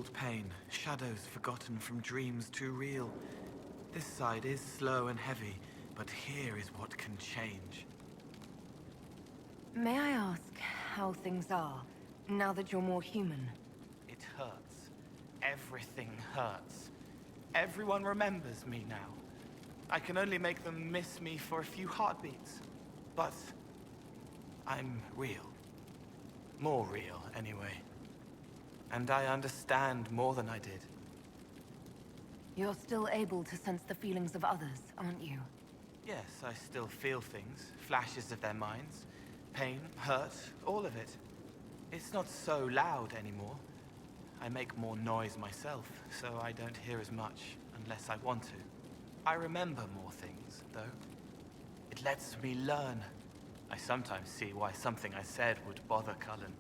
old pain, shadows forgotten from dreams too real. This side is slow and heavy, but here is what can change. May I ask how things are, now that you're more human? It hurts. Everything hurts. Everyone remembers me now. I can only make them miss me for a few heartbeats. But I'm real. More real, anyway. And I understand more than I did. You're still able to sense the feelings of others, aren't you? Yes, I still feel things, flashes of their minds. Pain, hurt, all of it. It's not so loud anymore. I make more noise myself, so I don't hear as much unless I want to. I remember more things, though. It lets me learn. I sometimes see why something I said would bother Cullen.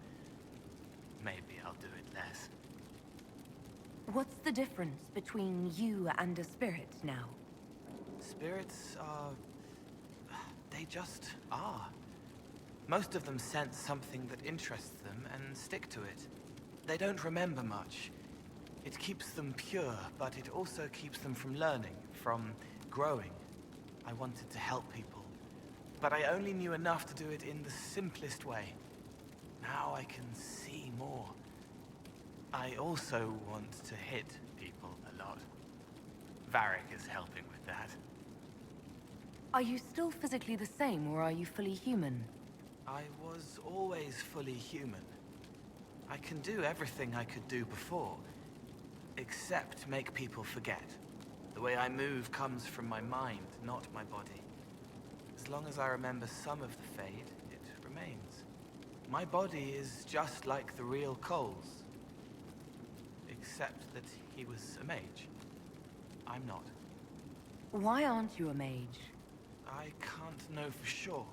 Maybe I'll do it less. What's the difference between you and a spirit now? Spirits are... they just are. Most of them sense something that interests them and stick to it. They don't remember much. It keeps them pure, but it also keeps them from learning, from growing. I wanted to help people, but I only knew enough to do it in the simplest way. Now I can see more. I also want to hit people a lot. Varric is helping with that. Are you still physically the same, or are you fully human? I was always fully human. I can do everything I could do before, except make people forget. The way I move comes from my mind, not my body. As long as I remember some of the Fade, it remains. My body is just like the real Cole's. Except that he was a mage. I'm not. Why aren't you a mage? I can't know for sure,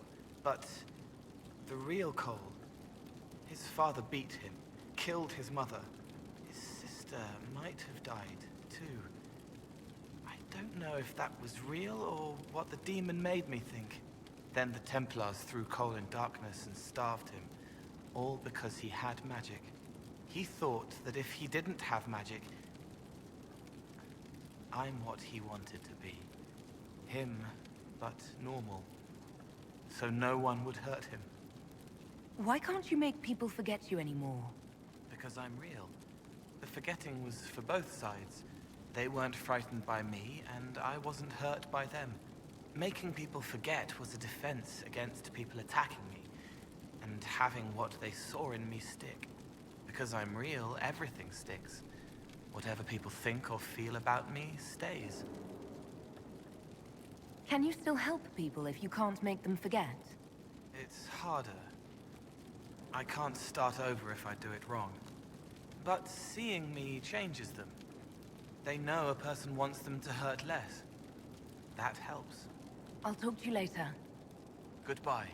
but the real Cole, his father beat him, killed his mother. His sister might have died, too. I don't know if that was real or what the demon made me think. Then the Templars threw Cole in darkness and starved him, all because he had magic. He thought that if he didn't have magic, I'm what he wanted to be. Him, but normal. So no one would hurt him. Why can't you make people forget you anymore? Because I'm real. The forgetting was for both sides. They weren't frightened by me, and I wasn't hurt by them. Making people forget was a defense against people attacking me, and having what they saw in me stick. Because I'm real, everything sticks. Whatever people think or feel about me stays. Can you still help people if you can't make them forget? It's harder. I can't start over if I do it wrong. But seeing me changes them. They know a person wants them to hurt less. That helps. I'll talk to you later. Goodbye.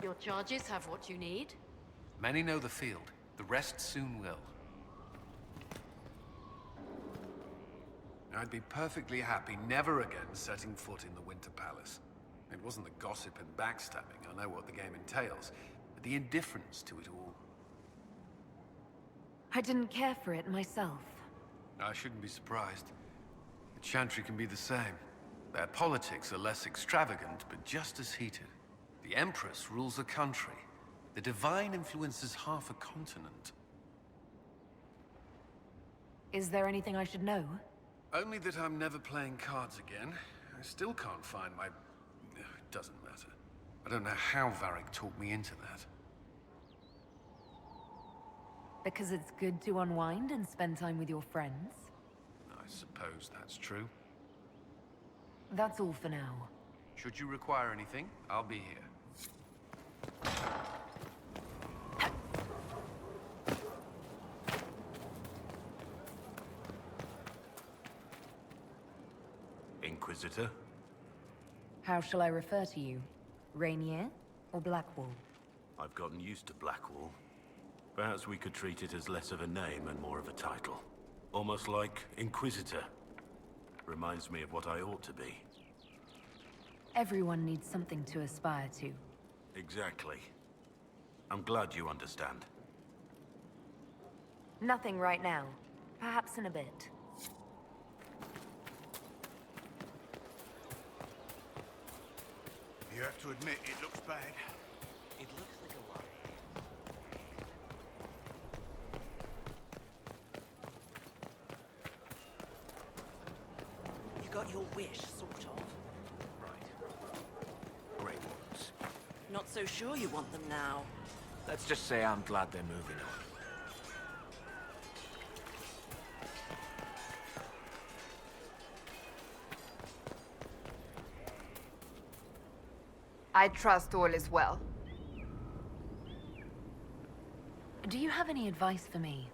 Your charges have what you need? Many know the field. The rest soon will. I'd be perfectly happy never again setting foot in the Winter Palace. It wasn't the gossip and backstabbing, I know what the game entails, but the indifference to it all. I didn't care for it myself. I shouldn't be surprised. The Chantry can be the same. Their politics are less extravagant, but just as heated. The Empress rules a country. The Divine influences half a continent. Is there anything I should know? Only that I'm never playing cards again. I still can't find my... It doesn't matter. I don't know how Varric talked me into that. Because it's good to unwind and spend time with your friends? I suppose that's true. That's all for now. Should you require anything, I'll be here. Inquisitor? How shall I refer to you? Rainier or Blackwall? I've gotten used to Blackwall. Perhaps we could treat it as less of a name and more of a title. Almost like Inquisitor. Reminds me of what I ought to be. Everyone needs something to aspire to. Exactly. I'm glad you understand. Nothing right now. Perhaps in a bit. You have to admit, it looks bad. It looks like a worry. You got your wish, sort of. Right. Great ones. Not so sure you want them now. Let's just say I'm glad they're moving on. I trust all is well. Do you have any advice for me?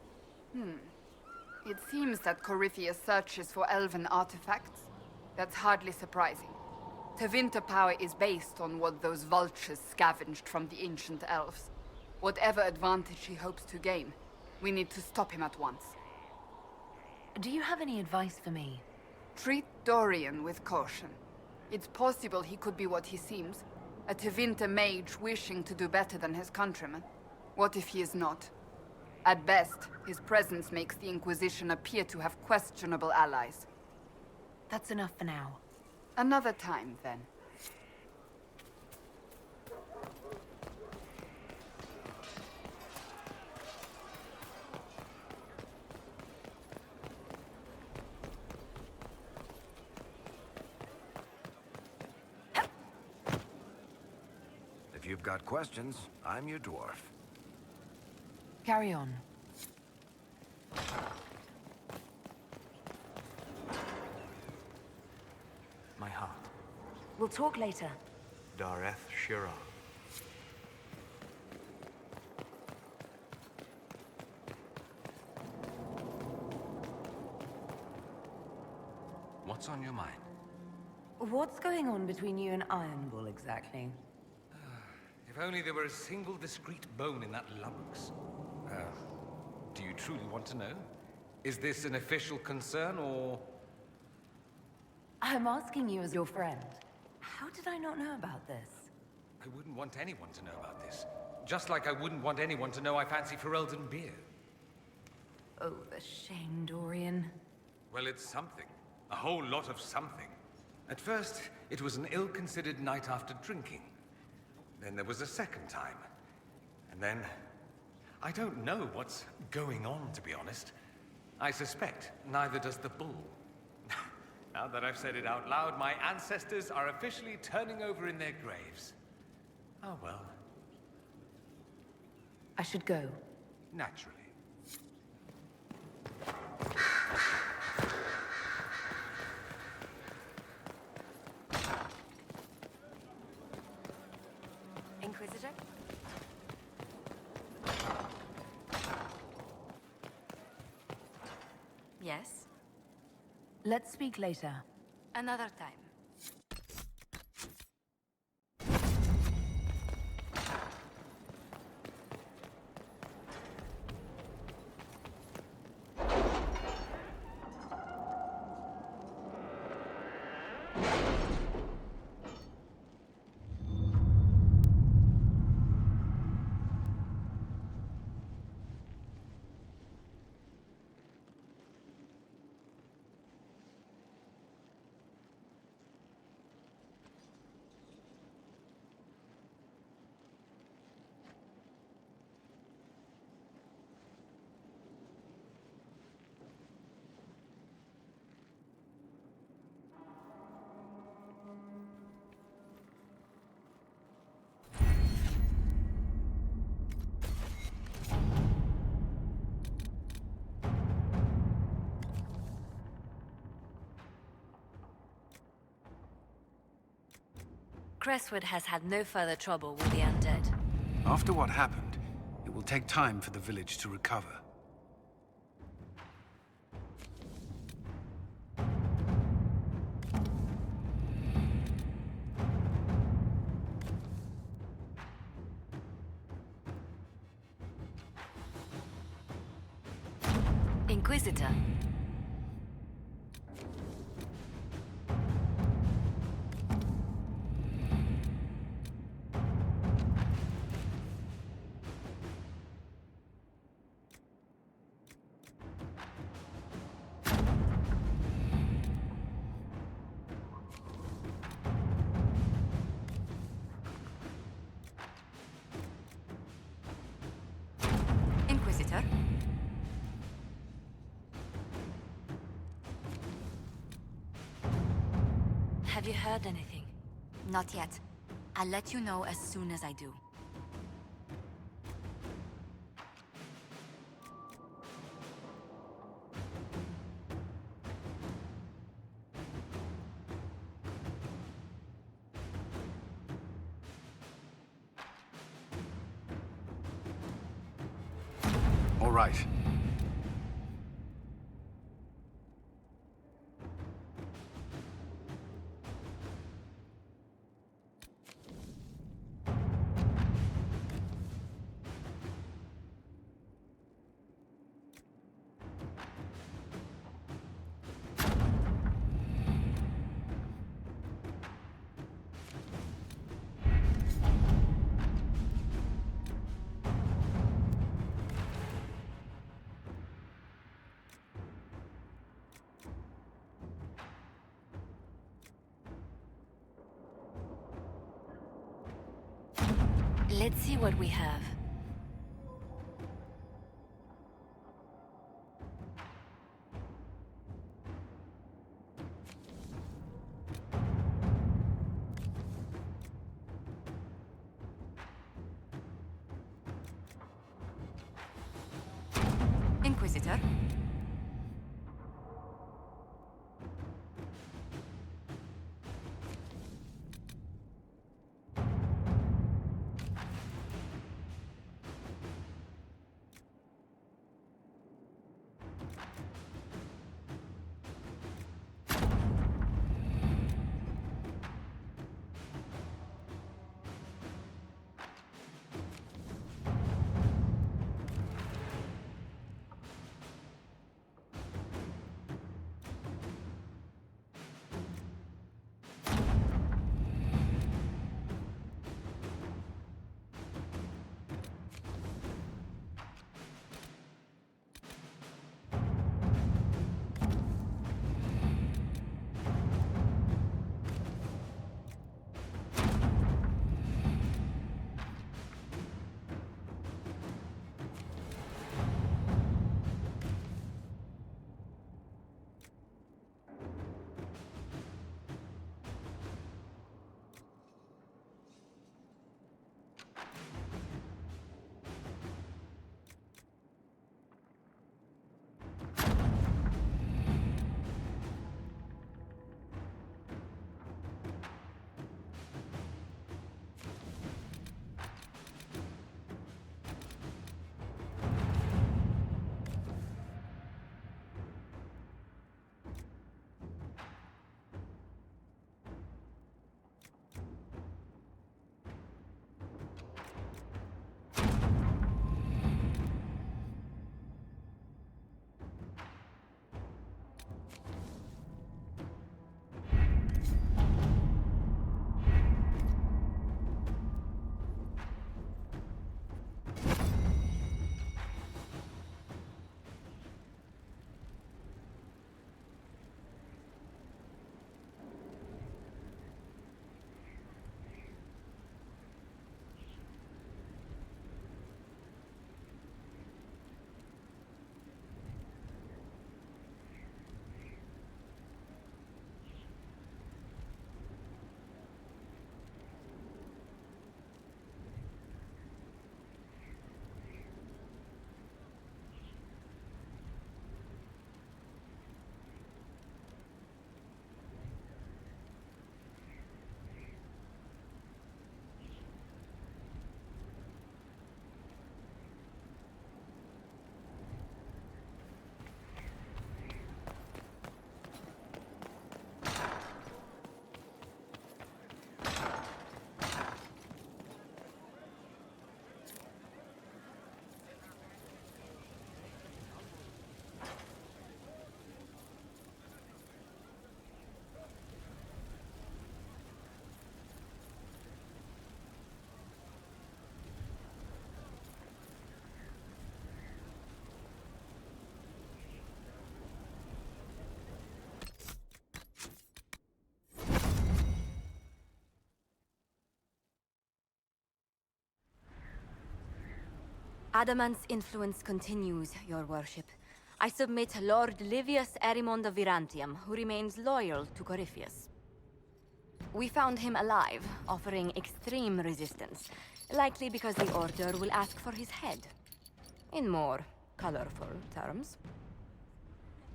It seems that Corypheus searches for elven artifacts. That's hardly surprising. Tevinter power is based on what those vultures scavenged from the ancient elves. Whatever advantage he hopes to gain, we need to stop him at once. Do you have any advice for me? Treat Dorian with caution. It's possible he could be what he seems. A Tevinter mage wishing to do better than his countrymen. What if he is not? At best, his presence makes the Inquisition appear to have questionable allies. That's enough for now. Another time, then. If you've got questions, I'm your dwarf. Carry on. My heart. We'll talk later. Dareth Shira. What's on your mind? What's going on between you and Iron Bull exactly? If only there were a single discrete bone in that lummox. Do you truly want to know? Is this an official concern, or...? I'm asking you as your friend. How did I not know about this? I wouldn't want anyone to know about this. Just like I wouldn't want anyone to know I fancy Ferelden beer. Oh, the shame, Dorian. Well, it's something. A whole lot of something. At first, it was an ill-considered night after drinking. Then there was a second time. And then... I don't know what's going on, to be honest. I suspect neither does the bull. Now that I've said it out loud, my ancestors are officially turning over in their graves. Oh well. I should go. Naturally. Inquisitor? Yes? Let's speak later. Another time. Crestwood has had no further trouble with the undead. After what happened, it will take time for the village to recover. Inquisitor. Inquisitor. Have you heard anything? Not yet. I'll let you know as soon as I do. All right. Let's see what we have. Inquisitor. Adamant's influence continues, your worship. I submit Lord Livius Erimond of Virantium, who remains loyal to Corypheus. We found him alive, offering extreme resistance, likely because the Order will ask for his head. In more colorful terms.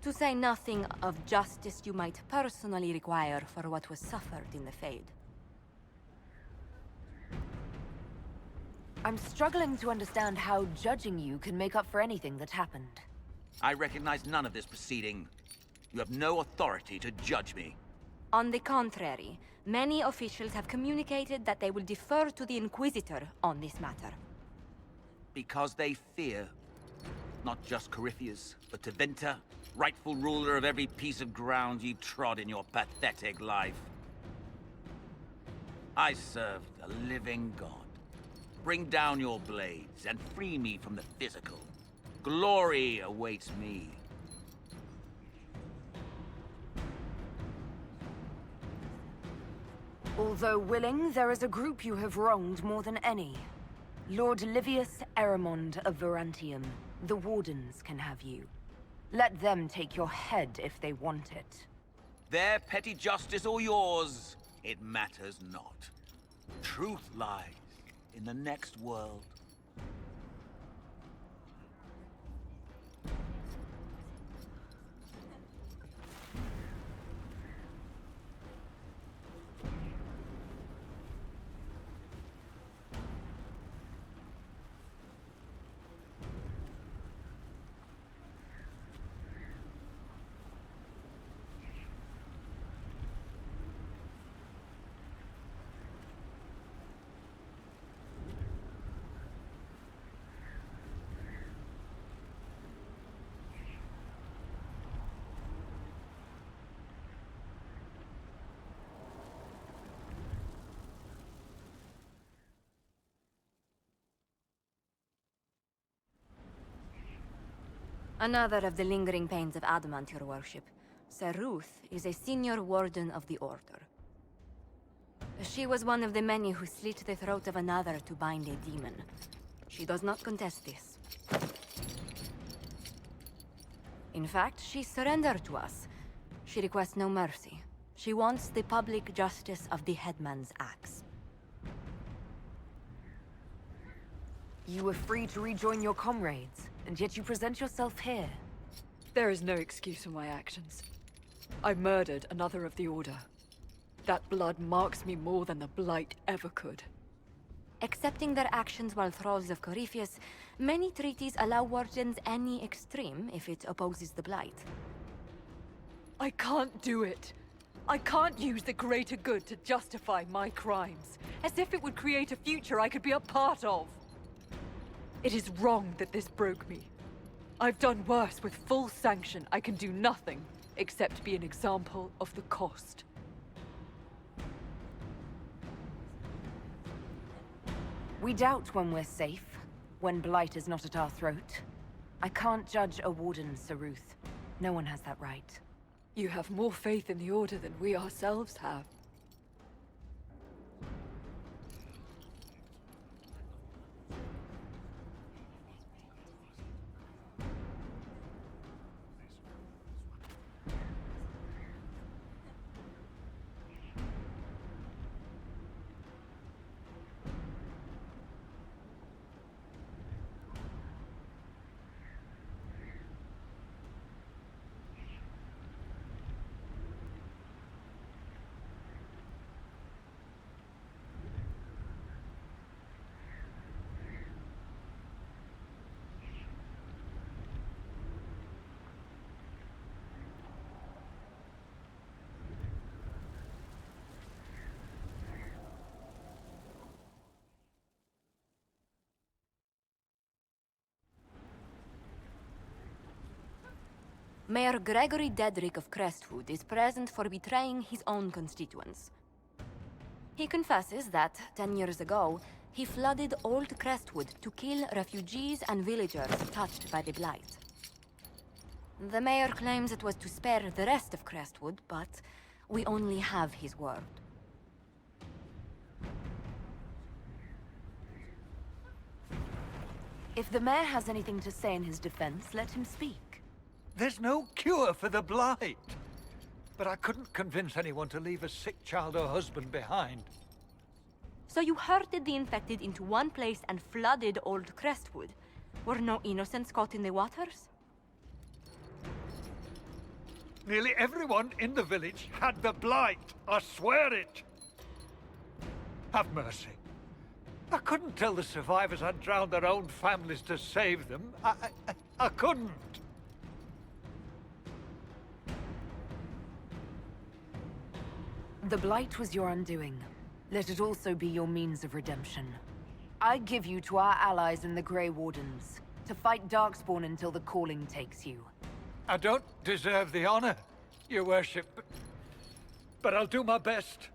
To say nothing of justice you might personally require for what was suffered in the Fade. I'm struggling to understand how judging you can make up for anything that happened. I recognize none of this proceeding. You have no authority to judge me. On the contrary, many officials have communicated that they will defer to the Inquisitor on this matter. Because they fear. Not just Corypheus, but Tevinter, rightful ruler of every piece of ground you trod in your pathetic life. I serve the living God. Bring down your blades and free me from the physical. Glory awaits me. Although willing, there is a group you have wronged more than any. Lord Livius Erimond of Virantium. The Wardens can have you. Let them take your head if they want it. Their petty justice or yours, it matters not. Truth lies in the next world. Another of the lingering pains of Adamant, your worship. Sir Ruth is a senior warden of the Order. She was one of the many who slit the throat of another to bind a demon. She does not contest this. In fact, she surrendered to us. She requests no mercy. She wants the public justice of the headman's axe. You were free to rejoin your comrades, and yet you present yourself here. There is no excuse for my actions. I murdered another of the Order. That blood marks me more than the Blight ever could. Accepting their actions while thralls of Corypheus, many treaties allow wardens any extreme if it opposes the Blight. I can't do it. I can't use the greater good to justify my crimes, as if it would create a future I could be a part of. It is wrong that this broke me. I've done worse with full sanction. I can do nothing except be an example of the cost. We doubt when we're safe, when Blight is not at our throat. I can't judge a warden, Sir Ruth. No one has that right. You have more faith in the Order than we ourselves have. Mayor Gregory Dedrick of Crestwood is present for betraying his own constituents. He confesses that, 10 years ago, he flooded Old Crestwood to kill refugees and villagers touched by the Blight. The mayor claims it was to spare the rest of Crestwood, but we only have his word. If the mayor has anything to say in his defense, let him speak. There's no cure for the Blight. But I couldn't convince anyone to leave a sick child or husband behind. So you herded the infected into one place and flooded Old Crestwood. Were no innocents caught in the waters? Nearly everyone in the village had the Blight. I swear it. Have mercy. I couldn't tell the survivors I'd drowned their own families to save them. I couldn't. The Blight was your undoing. Let it also be your means of redemption. I give you to our allies in the Grey Wardens, to fight Darkspawn until the calling takes you. I don't deserve the honor, your worship, but I'll do my best.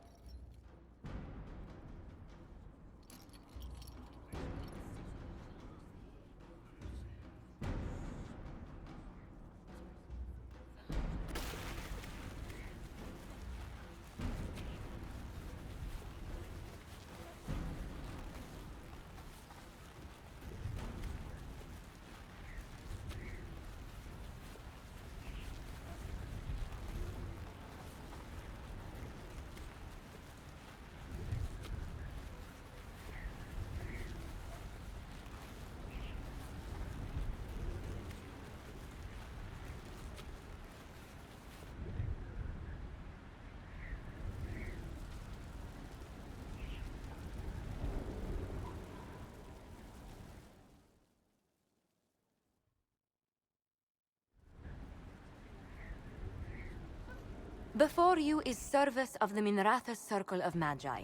Before you is Service of the Minrathous Circle of Magi.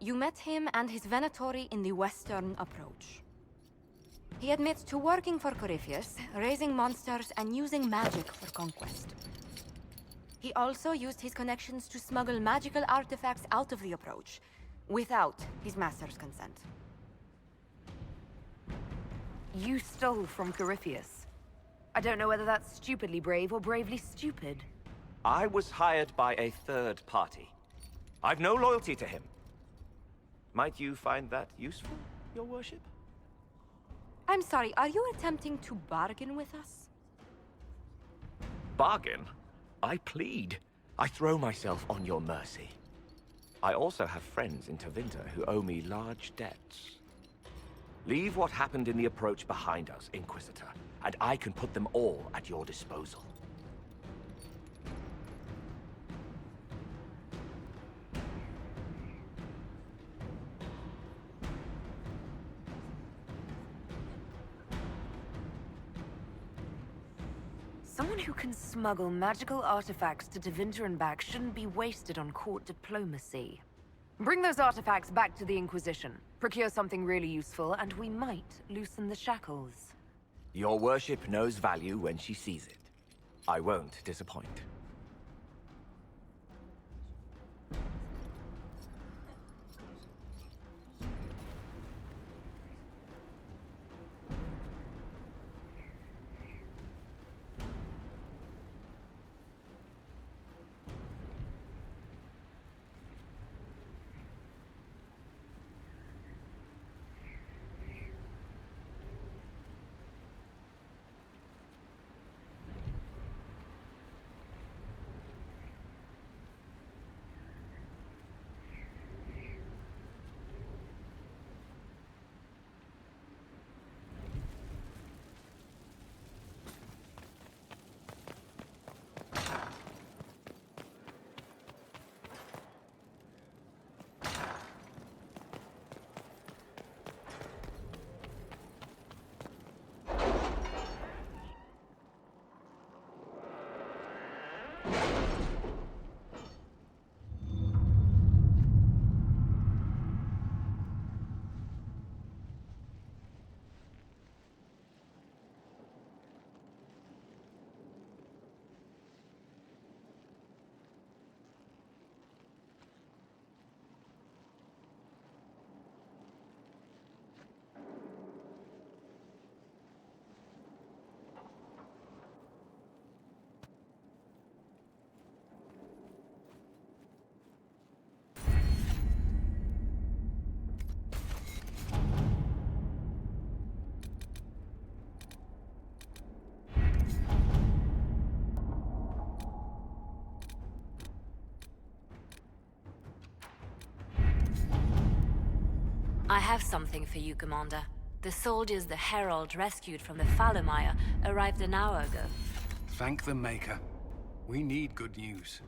You met him and his Venatori in the western approach. He admits to working for Corypheus, raising monsters, and using magic for conquest. He also used his connections to smuggle magical artifacts out of the approach, without his master's consent. You stole from Corypheus. I don't know whether that's stupidly brave or bravely stupid. I was hired by a third party. I've no loyalty to him. Might you find that useful, your worship? I'm sorry, are you attempting to bargain with us? Bargain? I plead. I throw myself on your mercy. I also have friends in Tevinter who owe me large debts. Leave what happened in the approach behind us, Inquisitor, and I can put them all at your disposal. Someone who can smuggle magical artifacts to Tevinter and back shouldn't be wasted on court diplomacy. Bring those artifacts back to the Inquisition. Procure something really useful, and we might loosen the shackles. Your worship knows value when she sees it. I won't disappoint. I have something for you, Commander. The soldiers the Herald rescued from the Fallermire arrived an hour ago. Thank the Maker. We need good news.